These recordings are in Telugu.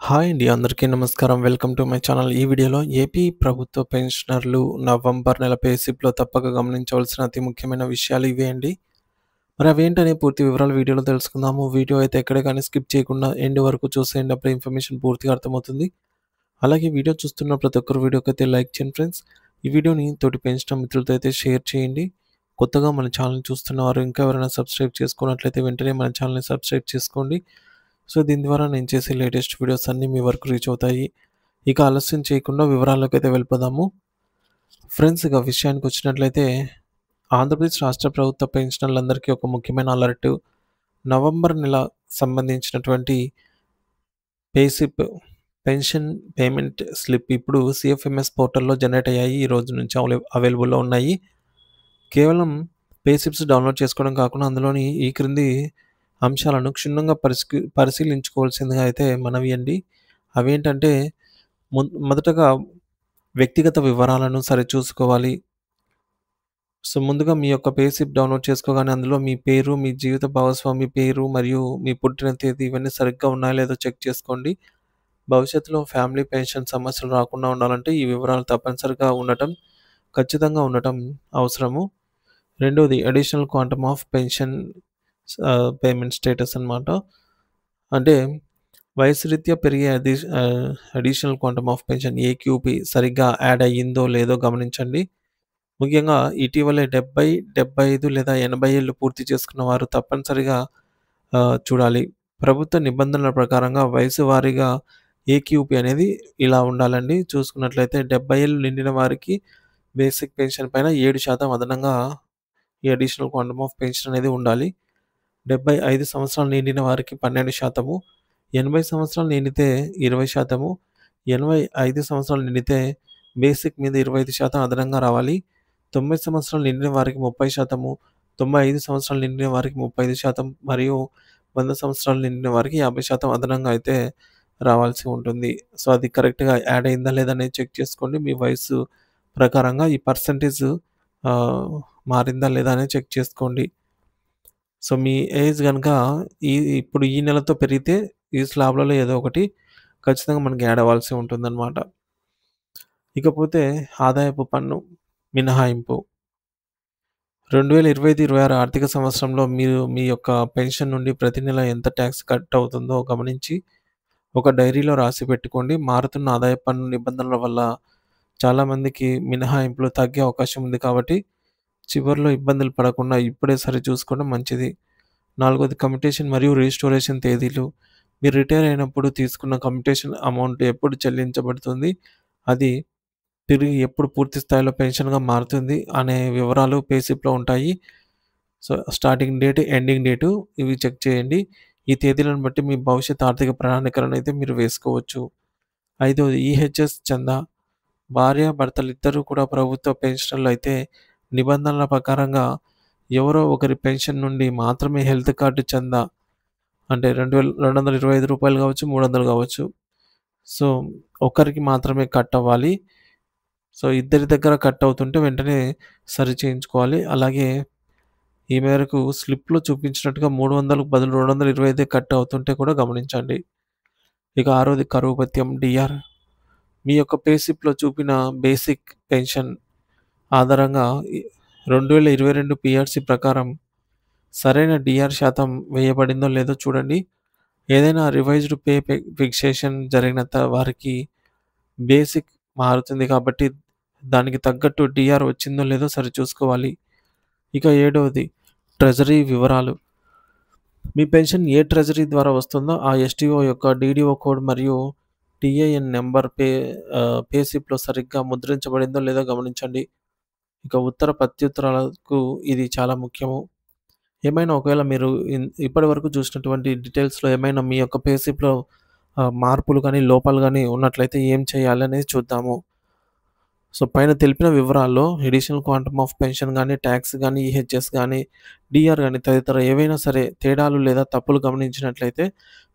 హాయ్ అండి. అందరికీ నమస్కారం. Welcome to my channel. ఈ వీడియోలో ఏపీ ప్రభుత్వ పెన్షనర్లు నవంబర్ నెల పే స్లిప్‌లో తప్పక గమనించవలసిన అతి ముఖ్యమైన విషయాలు ఇవే అండి. మరి అవేంటనే పూర్తి వివరాలు వీడియోలో తెలుసుకుందాము. వీడియో అయితే ఎక్కడ గాని స్కిప్ చేయకుండా ఎండ్ వరకు చూసేయండి. అప్పుడు ఇన్ఫర్మేషన్ పూర్తిగా అర్థమవుతుంది. అలాగే వీడియో చూస్తున్న ప్రతి ఒక్కరు వీడియోకైతే లైక్ చేయండి ఫ్రెండ్స్. ఈ వీడియోని తోటి పెన్షనర్ మిత్రులతో అయితే షేర్ చేయండి. కొత్తగా మన ఛానల్‌ని చూస్తున్నవారు ఇంకా ఎవరైనా సబ్స్క్రైబ్ చేసుకున్నట్లయితే వెంటనే మన ఛానల్‌ని సబ్స్క్రైబ్ చేసుకోండి. సో, దీని ద్వారా నేను చేసే లేటెస్ట్ వీడియోస్ అన్నీ మీ వరకు రీచ్ అవుతాయి. ఇక ఆలస్యం చేయకుండా వివరాల్లోకైతే వెళ్ళిపోదాము. ఫ్రెండ్స్, ఇక విషయానికొచ్చినట్లయితే ఆంధ్రప్రదేశ్ రాష్ట్ర ప్రభుత్వ పెన్షనర్లందరికీ ఒక ముఖ్యమైన అలర్ట్. నవంబర్ నెల సంబంధించినటువంటి pay slip pension payment slip ఇప్పుడు సీఎఫ్ఎంఎస్ పోర్టల్‌లో జనరేట్ అయ్యాయి. ఈ రోజు నుంచి అవైలబుల్‌లో ఉన్నాయి. కేవలం పే స్లిప్స్ డౌన్‌లోడ్ చేసుకోవడం కాకుండా అందులోని ఈ క్రింది అంశాలను క్షుణ్ణంగా పరిశీలించుకోవాల్సిందిగా అయితే మనవి అండి. అవేంటంటే మొదటగా వ్యక్తిగత వివరాలను సరిచూసుకోవాలి. సో, ముందుగా మీ యొక్క పే స్లిప్ డౌన్‌లోడ్ చేసుకోగానే అందులో మీ పేరు, మీ జీవిత భాగస్వామి పేరు మరియు మీ పుట్టిన తేదీ ఇవన్నీ సరిగ్గా ఉన్నాయో లేదో చెక్ చేసుకోండి. భవిష్యత్తులో ఫ్యామిలీ పెన్షన్ సమస్యలు రాకుండా ఉండాలంటే ఈ వివరాలు తప్పనిసరిగా ఖచ్చితంగా ఉండటం అవసరము. రెండోది additional quantum of pension payment status అన్నమాట. అంటే వయసు రీత్యా పెరిగే additional quantum of pension AQP సరిగ్గా యాడ్ అయ్యిందో లేదో గమనించండి. ముఖ్యంగా ఇటీవలే 70, 75 లేదా 80 ఏళ్ళు పూర్తి చేసుకున్న వారు తప్పనిసరిగా చూడాలి. ప్రభుత్వ నిబంధనల ప్రకారంగా వయసు వారీగా ఏక్యూపీ అనేది ఇలా ఉండాలండి. చూసుకున్నట్లయితే 70 ఏళ్ళు నిండిన వారికి బేసిక్ పెన్షన్ పైన 7% అదనంగా ఈ అడిషనల్ క్వాంటమ్ ఆఫ్ పెన్షన్ అనేది ఉండాలి. 75 సంవత్సరాలు నిండిన వారికి 12%, 80 సంవత్సరాలు నిండితే 20%, 85 సంవత్సరాలు నిండితే బేసిక్ మీద 25% అదనంగా రావాలి. 90 సంవత్సరాలు నిండిన వారికి 30%, 95 సంవత్సరాలు నిండిన వారికి 35% మరియు 100 సంవత్సరాలు నిండిన వారికి 50% అదనంగా అయితే రావాల్సి ఉంటుంది. సో, అది కరెక్ట్‌గా యాడ్ అయిందా లేదా అనేది చెక్ చేసుకోండి. మీ వయస్సు ప్రకారంగా ఈ పర్సెంటేజ్ ఆహ్, మారిందా లేదా అనేది చెక్ చేసుకోండి. సో, మీ ఏజ్ గనక ఇప్పుడు ఈ నెలతో పెరిగితే ఈ స్లాబ్‌లలో ఏదో ఒకటి ఖచ్చితంగా మనకి యాడ్ అవ్వాల్సి ఉంటుందన్నమాట. ఇకపోతే ఆదాయపు పన్ను మినహాయింపు. 2025, 26 ఆర్థిక సంవత్సరంలో మీరు మీ యొక్క పెన్షన్ నుండి ప్రతి నెల ఎంత టాక్స్ కట్ అవుతుందో గమనించి ఒక డైరీలో రాసి పెట్టుకోండి. మారుతున్న ఆదాయపు పన్ను నిబంధనల వల్ల చాలామందికి మినహాయింపులు తగ్గే అవకాశం ఉంది కాబట్టి చివర్లో ఇబ్బందులు పడకుండా ఇప్పుడే సరిచూసుకోవడం మంచిది. నాలుగోది కమ్యుటేషన్ మరియు రీస్టోరేషన్ తేదీలు. మీరు రిటైర్ అయినప్పుడు తీసుకున్న కమ్యుటేషన్ అమౌంట్ ఎప్పుడు చెల్లించబడుతుంది? అది తిరిగి ఎప్పుడు పూర్తి స్థాయిలో పెన్షన్‌గా మారుతుంది అనే వివరాలు పే స్లిప్‌లో ఉంటాయి. So, starting date, ending date ఇవి చెక్ చేయండి. ఈ తేదీలను బట్టి మీ భవిష్యత్ ఆర్థిక ప్రణాళికలను అయితే మీరు వేసుకోవచ్చు. ఐదోది ఈహెచ్ఎస్ చందా. భార్యాభర్తలిద్దరూ కూడా ప్రభుత్వ పెన్షనర్లు అయితే నిబంధనల ప్రకారంగా ఎవరో ఒకరి పెన్షన్ నుండి మాత్రమే హెల్త్ కార్డ్ చందా అంటే రూ. 225 కావచ్చు, 300 కావచ్చు. సో, ఒకరికి మాత్రమే కట్ అవ్వాలి. సో, ఇద్దరి దగ్గర కట్ అవుతుంటే వెంటనే సరి చేయించుకోవాలి. అలాగే ఈ మేరకు స్లిప్‌లో చూపించినట్టుగా 300కు బదులు 225 కట్ అవుతుంటే కూడా గమనించండి. ఇక ఆరోది కరువు భత్యం డీఆర్. మీ యొక్క పే స్లిప్‌లో చూపిన బేసిక్ పెన్షన్ ఆధారంగా 2022 పీఆర్సీ ప్రకారం సరైన డీఆర్ శాతం వేయబడిందో లేదో చూడండి. ఏదైనా రివైజ్డ్ ఫిక్సేషన్ జరిగిన వారికి బేసిక్ మారుతుంది కాబట్టి దానికి తగ్గట్టు డీఆర్ వచ్చిందో లేదో సరిచూసుకోవాలి. ఇక ఏడవది ట్రెజరీ వివరాలు. మీ పెన్షన్ ఏ ట్రెజరీ ద్వారా వస్తుందో ఆ ఎస్టీఓ యొక్క డీడీఓ కోడ్ మరియు టీఏఎన్ నంబర్ పే స్లిప్‌లో సరిగ్గా ముద్రించబడిందో లేదో గమనించండి. ఇక ఉత్తర ప్రత్యుత్తరాలకు ఇది చాలా ముఖ్యము. ఏమైనా ఒకవేళ మీరు ఇప్పటివరకు చూసినటువంటి డీటెయిల్స్‌లో ఏమైనా మీ యొక్క పే స్లిప్‌లో మార్పులు గాని, లోపాలు గాని ఉన్నట్లయితే ఏం చేయాలి అనేది చూద్దాము. సో, పైన తెలిపిన వివరాల్లో అడిషనల్ క్వాంటమ్ ఆఫ్ పెన్షన్ గాని, టాక్స్ గాని, ఈహెచ్ఎస్ గాని, డీఆర్ గాని తదితర ఏవైనా సరే తేడాలు లేదా తప్పులు గమనించినట్లయితే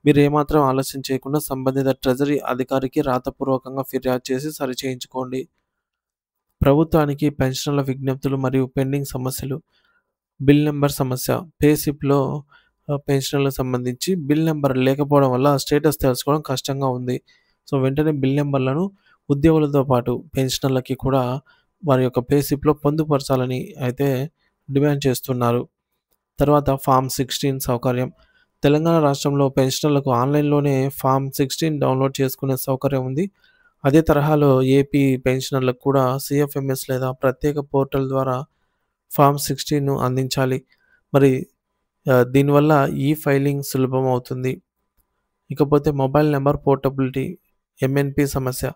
మీరు ఏమాత్రం ఆలస్యం చేయకుండా సంబంధిత ట్రెజరీ అధికారికి రాతపూర్వకంగా ఫిర్యాదు చేసి సరిచేయించుకోండి. ప్రభుత్వానికి పెన్షనర్ల విజ్ఞప్తులు మరియు పెండింగ్ సమస్యలు. బిల్ నంబర్ సమస్య. పే స్లిప్‌లో పెన్షనర్‌లకు సంబంధించి బిల్ నంబర్ లేకపోవడం వల్ల స్టేటస్ తెలుసుకోవడం కష్టంగా ఉంది. సో, వెంటనే బిల్ నంబర్‌లను ఉద్యోగులతో పాటు పెన్షనర్‌లకి కూడా వారి యొక్క పే స్లిప్‌లో పొందుపరచాలని అయితే డిమాండ్ చేస్తున్నారు. తర్వాత ఫార్మ్ 16 సౌకర్యం. తెలంగాణ రాష్ట్రంలో పెన్షనర్లకు ఆన్‌లైన్‌లోనే ఫార్మ్ 16 డౌన్‌లోడ్ చేసుకునే సౌకర్యం ఉంది. అదే తరహాలో ఏపీ పెన్షనర్లకు కూడా సీఎఫ్ఎంఎస్ లేదా ప్రత్యేక పోర్టల్ ద్వారా ఫార్మ్ 16ను అందించాలి. మరి దీనివల్ల ఈ ఫైలింగ్ సులభమవుతుంది. ఇకపోతే మొబైల్ నంబర్ పోర్టబిలిటీ ఎంఎన్‌పి సమస్య.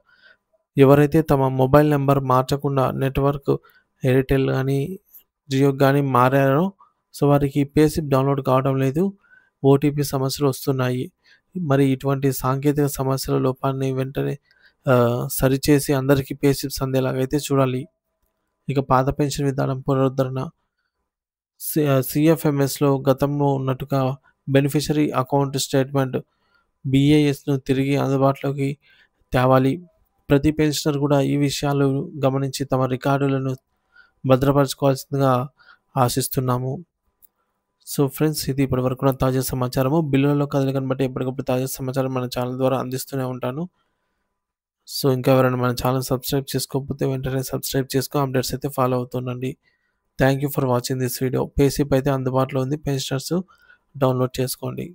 ఎవరైతే తమ మొబైల్ నంబర్ మార్చకుండా నెట్‌వర్క్ ఎయిర్‌టెల్ గానీ, జియోకి గానీ మారారో సో, వారికి పే స్లిప్ డౌన్‌లోడ్ కావడం లేదు. ఓటీపీ సమస్యలు వస్తున్నాయి. మరి ఇటువంటి సాంకేతిక సమస్యల లోపాన్ని వెంటనే సరిచేసి అందరికీ పే స్లిప్స్ అందేలాగైతే చూడాలి. ఇక పాత పెన్షన్ విధానం పునరుద్ధరణ. సీఎఫ్ఎంఎస్‌లో గతంలో ఉన్నట్టుగా బెనిఫిషరీ అకౌంట్ స్టేట్మెంట్ బీఏఎస్‌ను తిరిగి అందుబాటులోకి తేవాలి. ప్రతి పెన్షనర్ కూడా ఈ విషయాలు గమనించి తమ రికార్డులను భద్రపరచుకోవాల్సిందిగా ఆశిస్తున్నాము. సో ఫ్రెండ్స్, ఇది ఇప్పటివరకు ఉన్న తాజా సమాచారము. బిల్లులలో కదలికను బట్టి ఎప్పటికప్పుడు తాజా సమాచారం మన ఛానల్ ద్వారా అందిస్తూనే ఉంటాను. సో ఇంకా ఎవరైనా మన ఛానల్ సబ్స్క్రైబ్ చేసుకోకపోతే వెంటనే సబ్స్క్రైబ్ చేసుకొని అప్డేట్స్ అయితే ఫాలో అవుతుండండి. Thank you for watching this video. Pay slip అయితే అందుబాటులో ఉంది. పెన్షనర్స్ డౌన్లోడ్ చేసుకోండి.